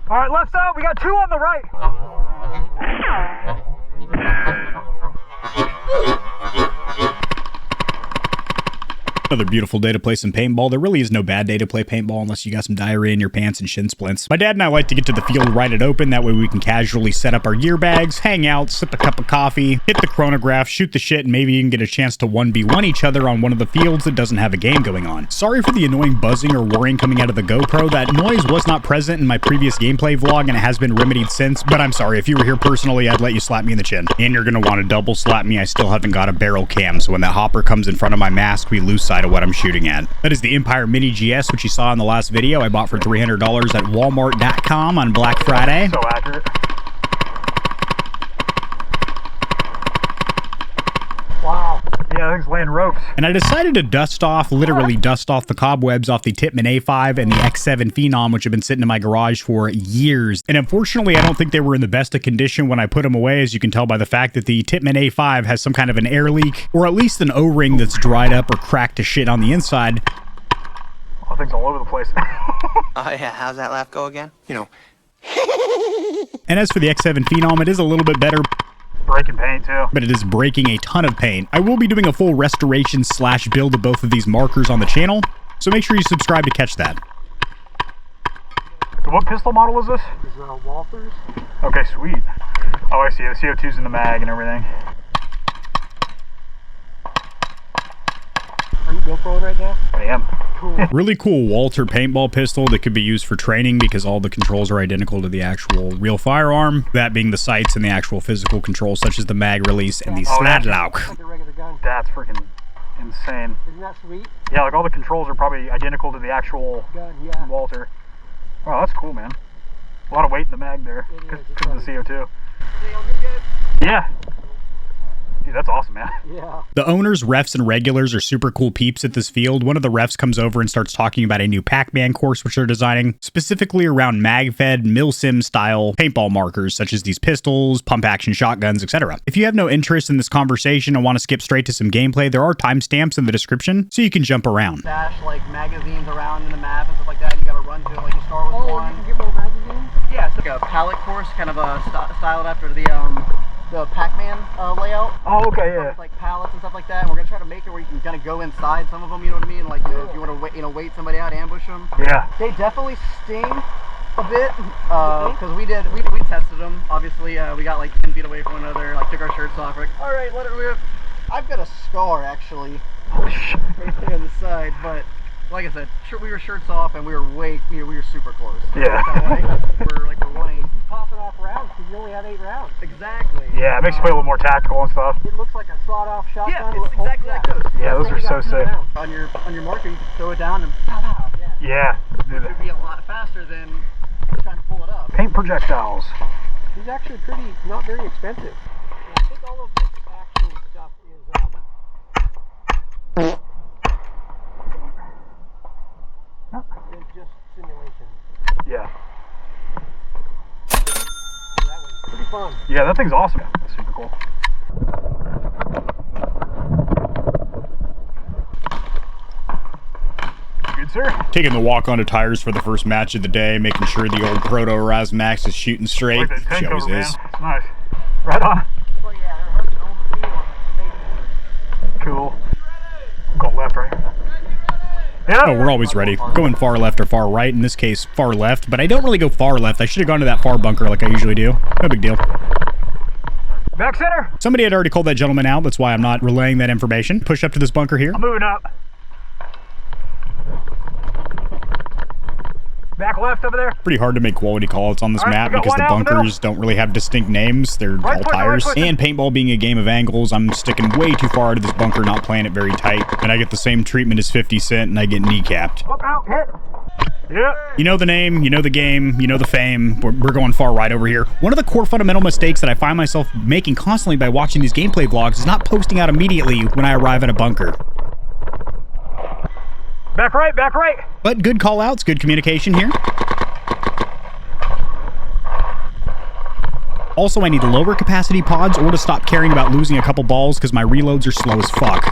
All right, left side, we got 2 on the right. Another beautiful day to play some paintball. There really is no bad day to play paintball unless you got some diarrhea in your pants and shin splints. My dad and I like to get to the field right at open. That way we can casually set up our gear bags, hang out, sip a cup of coffee, hit the chronograph, shoot the shit, and maybe even get a chance to 1v1 each other on one of the fields that doesn't have a game going on. Sorry for the annoying buzzing or whirring coming out of the GoPro. That noise was not present in my previous gameplay vlog and it has been remedied since, but I'm sorry. If you were here personally, I'd let you slap me in the chin. And you're gonna want to double slap me. I still haven't got a barrel cam, so when that hopper comes in front of my mask, we lose sight of what I'm shooting at. That is the Empire Mini GS, which you saw in the last video. I bought for $300 at Walmart.com on Black Friday. So accurate. Wow. Yeah, I think it's laying ropes. And I decided to literally dust off the cobwebs off the Tippmann A5 and the X7 Phenom, which have been sitting in my garage for years. And unfortunately, I don't think they were in the best of condition when I put them away, as you can tell by the fact that the Tippmann A5 has some kind of an air leak, or at least an O-ring that's dried up or cracked to shit on the inside. Oh, things all over the place. Yeah, how's that laugh go again? You know. And as for the X7 Phenom, it is a little bit better. Breaking paint too. But it is breaking a ton of paint. I will be doing a full restoration / build of both of these markers on the channel, so make sure you subscribe to catch that. What pistol model is this? These are Walthers. Okay, sweet. Oh, I see. The CO2's in the mag and everything. Are you GoProing right now? I am. Cool. Really cool Walther paintball pistol that could be used for training because all the controls are identical to the actual real firearm, that being the sights and the actual physical controls such as the mag release and the sladlock. Like a regular gun. That's freaking insane. Isn't that sweet? Yeah, like all the controls are probably identical to the actual Gun, yeah. Walther. Wow, that's cool, man. A lot of weight in the mag there because of the CO2. They all do good? Yeah. Dude, that's awesome, man. Yeah. The owners, refs, and regulars are super cool peeps at this field. One of the refs comes over and starts talking about a new Pac-Man course which they're designing, specifically around mag-fed, Milsim style paintball markers, such as these pistols, pump-action shotguns, etc. If you have no interest in this conversation and want to skip straight to some gameplay, there are timestamps in the description, so you can jump around. Stash like magazines around in the map and stuff like that. You gotta run to it, like you start with one. You can get more magazines? Yeah, it's like a palette course, kind of styled after the Pac-Man layout. Oh, okay, yeah. With, like pallets and stuff like that. And we're gonna try to make it where you can kind of go inside some of them. You know what I mean? Like if you want to wait somebody out, ambush them. Yeah. They definitely sting a bit because we tested them. Obviously, we got like 10 feet away from one another. Like took our shirts off. We're like, all right, let it rip. I've got a scar actually right there on the side, but. Like I said, we were shirts off and we were we were super close. Yeah. We're 1-8. Popping off rounds because you only had 8 rounds. Exactly. Yeah, it makes you play a little more tactical and stuff. It looks like a sawed-off shotgun. Yeah, it's exactly like those. Yeah, those are so sick. On your marker, you can throw it down and pow pow. Yeah. It would be a lot faster than trying to pull it up. Paint projectiles. These actually not very expensive. Yeah, I think all of this action stuff is just simulation. Yeah. That one's pretty fun. Yeah, that thing's awesome. That's super cool. Good, sir. Taking the walk onto tires for the first match of the day, making sure the old Proto Rize Maxxed is shooting straight. Like that tank She always cover, is. man. It's nice. Right on. Well, yeah, they're hunting on the field. It's amazing. Cool. Go left, right? Yeah. Oh, we're always ready. Going far left or far right. In this case, far left. But I don't really go far left. I should have gone to that far bunker like I usually do. No big deal. Back center. Somebody had already called that gentleman out. That's why I'm not relaying that information. Push up to this bunker here. I'm moving up. Back left over there. Pretty hard to make quality calls on this All right, map we got because one the out in the bunkers don't really have distinct names. They're Right all foot, tires. right foot. And paintball being a game of angles, I'm sticking way too far to this bunker, not playing it very tight. And I get the same treatment as 50 Cent and I get kneecapped. Up, out, hit. Yeah. You know the name, you know the game, you know the fame. We're going far right over here. One of the core fundamental mistakes that I find myself making constantly by watching these gameplay vlogs is not posting out immediately when I arrive at a bunker. Back right, back right. But good call outs, good communication here. Also, I need lower capacity pods or to stop caring about losing a couple balls because my reloads are slow as fuck.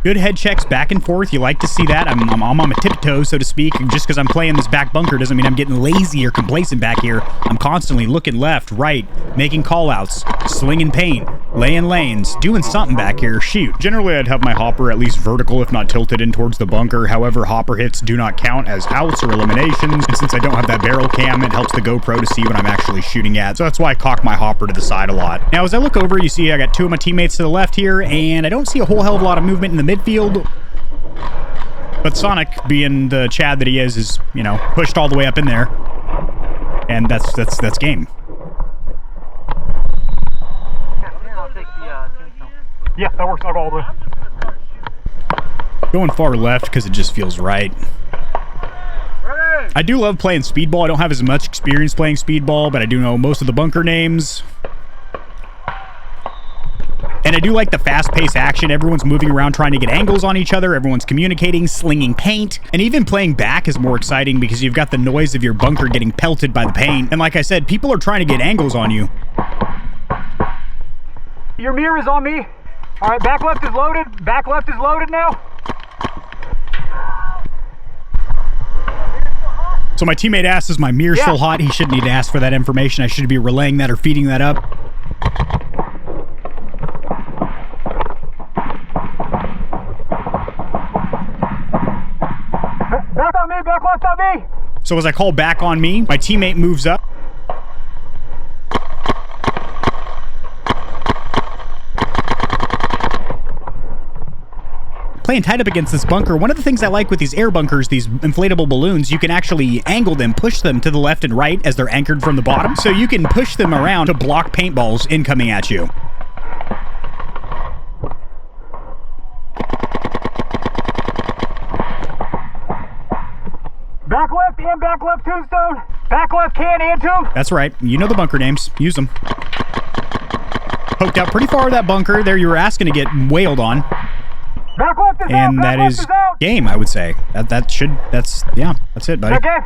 Good head checks back and forth. You like to see that. I'm on my tiptoes, so to speak. And just because I'm playing this back bunker doesn't mean I'm getting lazy or complacent back here. I'm constantly looking left, right, making call-outs, slinging paint, laying lanes, doing something back here. Shoot. Generally, I'd have my hopper at least vertical, if not tilted in towards the bunker. However, hopper hits do not count as outs or eliminations. And since I don't have that barrel cam, it helps the GoPro to see what I'm actually shooting at. So that's why I cock my hopper to the side a lot. Now, as I look over, you see I got two of my teammates to the left here, and I don't see a whole hell of a lot of movement in the midfield. But Sonic, being the Chad that he is, you know, pushed all the way up in there. And that's game. Yeah, that works out all the way. Going far left because it just feels right. I do love playing Speedball. I don't have as much experience playing Speedball, but I do know most of the bunker names. And I do like the fast-paced action. Everyone's moving around trying to get angles on each other. Everyone's communicating, slinging paint. And even playing back is more exciting because you've got the noise of your bunker getting pelted by the paint. And like I said, people are trying to get angles on you. Your mirror is on me. All right, back left is loaded. Back left is loaded now. So my teammate asks, is my mirror still hot? He shouldn't need to ask for that information. I should be relaying that or feeding that up. Back on me, back left on me. So as I call back on me, my teammate moves up. Playing tight up against this bunker, one of the things I like with these air bunkers, these inflatable balloons, you can actually angle them, push them to the left and right as they're anchored from the bottom. So you can push them around to block paintballs incoming at you. Back left and back left tombstone. Back left can and tomb. That's right. You know the bunker names. Use them. Poked out pretty far of that bunker. There you were asking to get wailed on. Back left is and out. Back that is out. Game, I would say. That's it, buddy. Okay.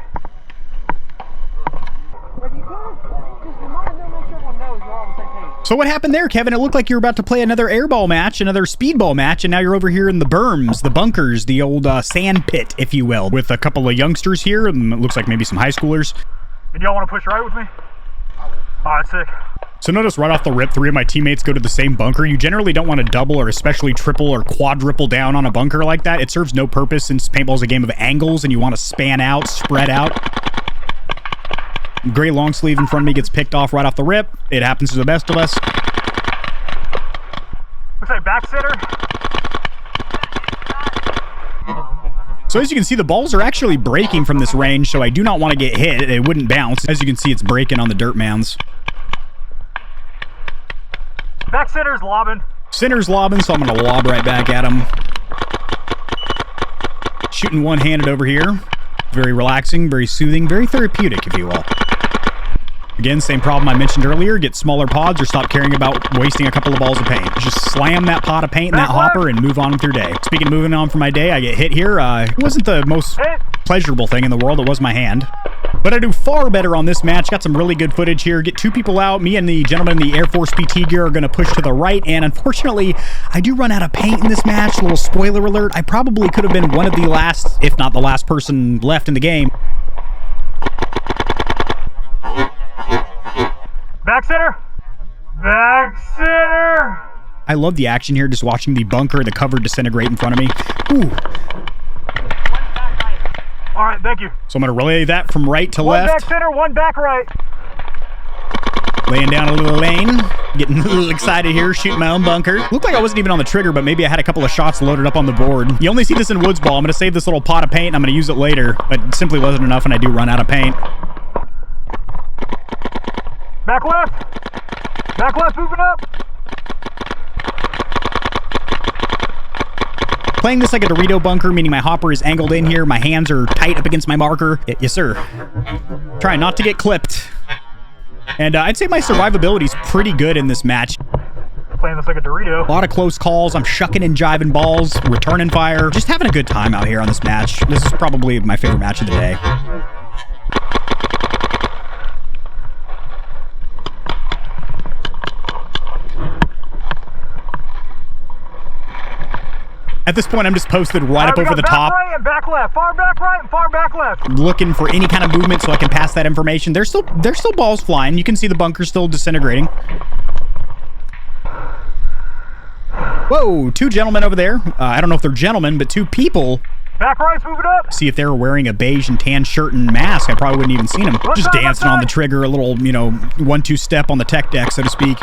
So what happened there, Kevin? It looked like you were about to play another airball match, another speedball match, and now you're over here in the berms, the bunkers, the old sand pit, if you will, with a couple of youngsters here, and it looks like maybe some high schoolers. And y'all want to push right with me? All right, sick. So notice right off the rip, 3 of my teammates go to the same bunker. You generally don't want to double or especially triple or quadruple down on a bunker like that. It serves no purpose since paintball's a game of angles and you want to span out, spread out. Gray long sleeve in front of me gets picked off right off the rip. It happens to the best of us. Looks like back center. So as you can see, the balls are actually breaking from this range, so I do not want to get hit. It wouldn't bounce. As you can see, it's breaking on the dirt mounds. Back center's lobbing. Center's lobbing, so I'm going to lob right back at him. Shooting one-handed over here. Very relaxing, very soothing, very therapeutic, if you will. Again, same problem I mentioned earlier. Get smaller pods or stop caring about wasting a couple of balls of paint. Just slam that pot of paint in that hopper and move on through your day. Speaking of moving on from my day, I get hit here. It wasn't the most pleasurable thing in the world. It was my hand. But I do far better on this match. Got some really good footage here. Get 2 people out. Me and the gentleman in the Air Force PT gear are going to push to the right. And unfortunately, I do run out of paint in this match. A little spoiler alert. I probably could have been one of the last, if not the last person left in the game. Back center. Back center. I love the action here, just watching the bunker, the cover disintegrate in front of me. Ooh. All right, thank you. So I'm going to relay that from right to left. One back center, one back right. Laying down a little lane. Getting a little excited here, shooting my own bunker. Looked like I wasn't even on the trigger, but maybe I had a couple of shots loaded up on the board. You only see this in woodsball. I'm going to save this little pot of paint, and I'm going to use it later. But it simply wasn't enough, and I do run out of paint. Back left. Back left, moving up. Playing this like a Dorito bunker, meaning my hopper is angled in here. My hands are tight up against my marker. Yes, sir. Trying not to get clipped. And I'd say my survivability is pretty good in this match. Playing this like a Dorito. A lot of close calls. I'm shucking and jiving balls, returning fire. Just having a good time out here on this match. This is probably my favorite match of the day. At this point, I'm just posted right up over the top. Back right and back left. Far back right and far back left. Looking for any kind of movement so I can pass that information. There's still balls flying. You can see the bunker still disintegrating. Whoa, 2 gentlemen over there. I don't know if they're gentlemen, but 2 people. Back right's moving up. See if they were wearing a beige and tan shirt and mask. I probably wouldn't even seen them. Just dancing on the trigger, a little, 1-2 step on the tech deck, so to speak.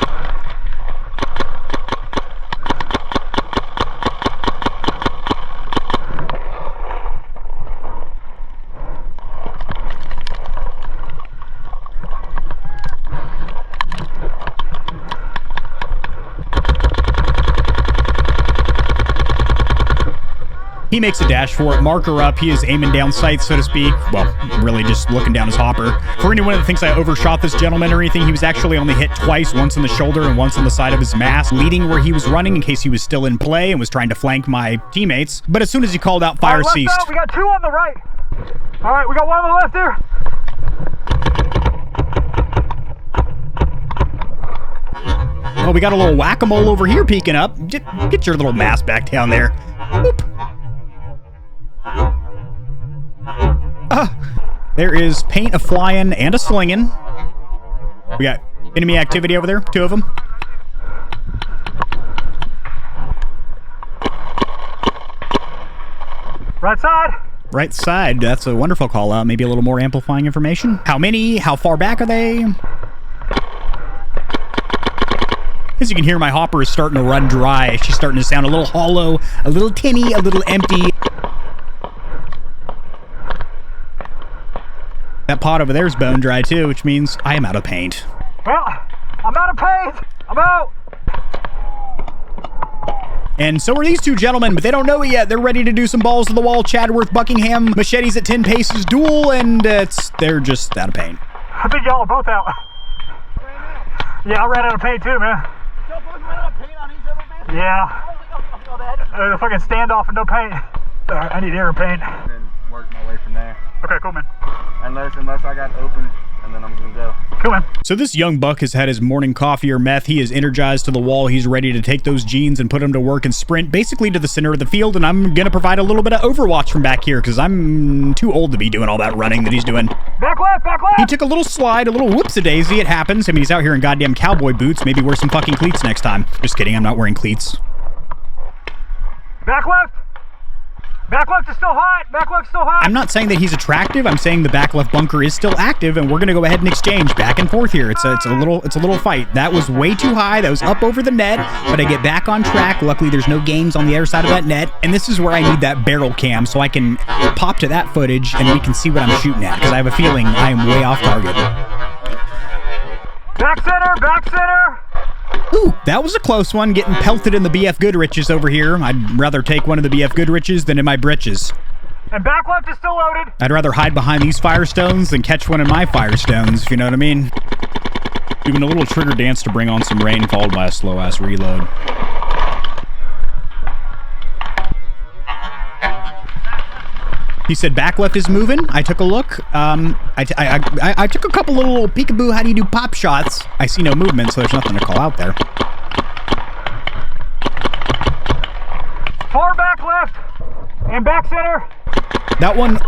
He makes a dash for it. Marker up. He is aiming down sights, so to speak. Well, really just looking down his hopper. For anyone that thinks I overshot this gentleman or anything, he was actually only hit twice, once in the shoulder and once on the side of his mask, leading where he was running in case he was still in play and was trying to flank my teammates. But as soon as he called out, fire ceased. Out. We got 2 on the right. All right, we got 1 on the left there. Oh, we got a little whack-a-mole over here peeking up. Get your little mask back down there. Boop. There is paint a-flying and a slinging. We got enemy activity over there, 2 of them. Right side. Right side. That's a wonderful call out. Maybe a little more amplifying information. How many? How far back are they? As you can hear, my hopper is starting to run dry. She's starting to sound a little hollow, a little tinny, a little empty. That pot over there is bone dry too, which means I am out of paint. Well, I'm out of paint. I'm out. And so are these 2 gentlemen, but they don't know it yet. They're ready to do some balls to the wall. Chadworth, Buckingham, machetes at 10 paces duel, and they're just out of paint. I think y'all are both out. Yeah, I ran out of paint too, man. Y'all both ran out of paint on each other, man? Yeah. The fucking standoff and no paint. I need air paint. And then work my way from there. Okay, cool, man. Unless I got open, and then I'm gonna go. Cool, man. So this young buck has had his morning coffee or meth. He is energized to the wall. He's ready to take those jeans and put them to work and sprint basically to the center of the field. And I'm going to provide a little bit of Overwatch from back here because I'm too old to be doing all that running that he's doing. Back left, back left. He took a little slide, a little whoops-a-daisy. It happens. I mean, he's out here in goddamn cowboy boots. Maybe wear some fucking cleats next time. Just kidding. I'm not wearing cleats. Back left. Back left is still hot. Back left's still hot. I'm not saying that he's attractive. I'm saying the back left bunker is still active, and we're gonna go ahead and exchange back and forth here. It's a little fight. That was way too high. That was up over the net, but I get back on track. Luckily, there's no games on the other side of that net, and this is where I need that barrel cam so I can pop to that footage and we can see what I'm shooting at because I have a feeling I am way off target. Back center. Back center. Ooh, that was a close one, getting pelted in the BF Goodriches over here. I'd rather take one of the BF Goodriches than in my britches. And back left is still loaded. I'd rather hide behind these Firestones than catch one of my Firestones, if you know what I mean. Doing a little trigger dance to bring on some rain, followed by a slow-ass reload. He said back left is moving. I took a look. I took a couple little peekaboo, how do you do pop shots. I see no movement, so there's nothing to call out there. Far back left and back center. That one,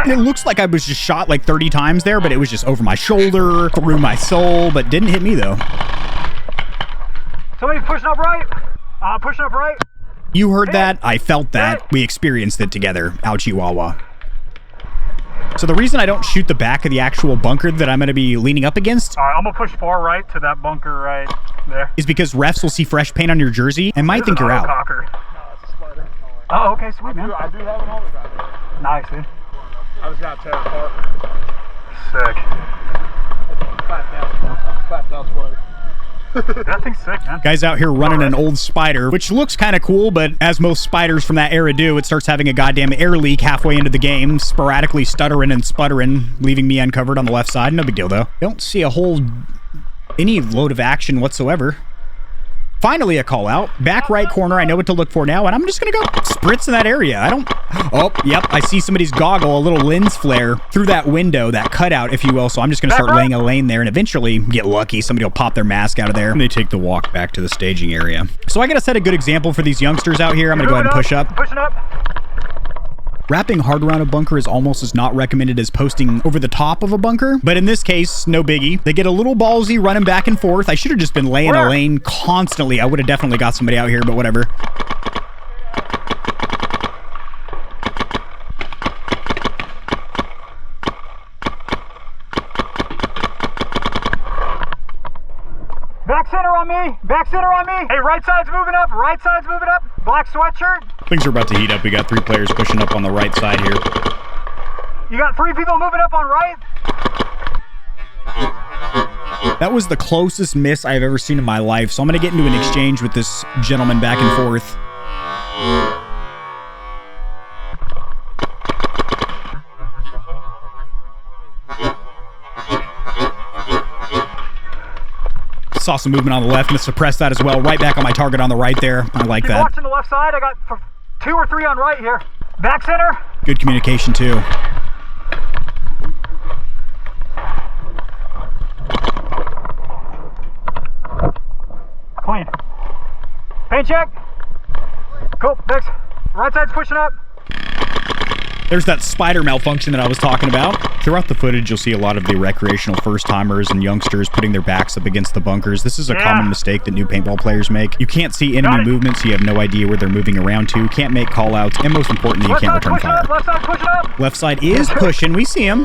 it looks like I was just shot like 30 times there, but it was just over my shoulder, through my soul, but didn't hit me though. Somebody's pushing up right. Pushing up right. You heard that. I felt that. We experienced it together. Out Chihuahua. So the reason I don't shoot the back of the actual bunker that I'm going to be leaning up against I'm going to push far right to that bunker right there. Is because refs will see fresh paint on your jersey and might think you're out. Cocker. Oh, okay, sweet, man. I do have an always out there. Nice, dude. I just got to tear it apart. Sick. Flat down sweater. That thing's sick, man. Guy's out here running an old spider, which looks kind of cool, but as most spiders from that era do, it starts having a goddamn air leak halfway into the game, sporadically stuttering and sputtering, leaving me uncovered on the left side. No big deal, though. Don't see any load of action whatsoever. Finally a call out. Back right corner. I know what to look for now, and I'm just going to go spritz in that area. Oh, yep. I see somebody's goggle, a little lens flare through that window, that cutout, if you will. So I'm just going to start laying a lane there and eventually get lucky. Somebody will pop their mask out of there and they take the walk back to the staging area. So I got to set a good example for these youngsters out here. I'm going to go ahead and push up. Pushing up. Wrapping hard around a bunker is almost as not recommended as posting over the top of a bunker. But in this case, no biggie. They get a little ballsy running back and forth. I should have just been laying a lane constantly. I would have definitely got somebody out here, but whatever. Back center on me. Back center on me. Hey, right side's moving up. Right side's moving up. Black sweatshirt. Things are about to heat up. We got 3 players pushing up on the right side here. You got 3 people moving up on right. That was the closest miss I've ever seen in my life. So I'm going to get into an exchange with this gentleman back and forth. Saw some movement on the left. I'm going to suppress that as well. Right back on my target on the right there. I like that. Watching the left side. I got 2 or 3 on right here. Back center. Good communication too. Clean. Paint check. Cool. Next. Right side's pushing up. There's that spider malfunction that I was talking about. Throughout the footage, you'll see a lot of the recreational first-timers and youngsters putting their backs up against the bunkers. This is a common mistake that new paintball players make. You can't see enemy movement, so you have no idea where they're moving around to. Can't make call-outs, and most importantly, you can't return fire. Left side pushing up. Left side is pushing. We see him.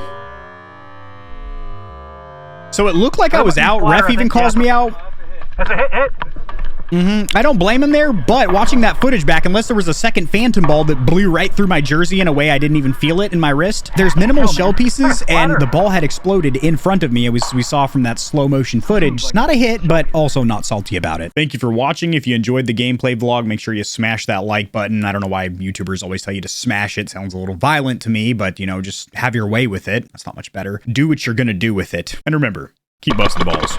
So it looked like I was out. Ref even calls me out. That's a hit. I don't blame him there, but watching that footage back, unless there was a second phantom ball that blew right through my jersey in a way I didn't even feel it in my wrist, there's minimal shell pieces, and the ball had exploded in front of me. We saw from that slow motion footage. Not a hit, but also not salty about it. Thank you for watching. If you enjoyed the gameplay vlog, make sure you smash that like button. I don't know why YouTubers always tell you to smash it. Sounds a little violent to me, but you know, just have your way with it. That's not much better. Do what you're gonna do with it. And remember, keep busting balls.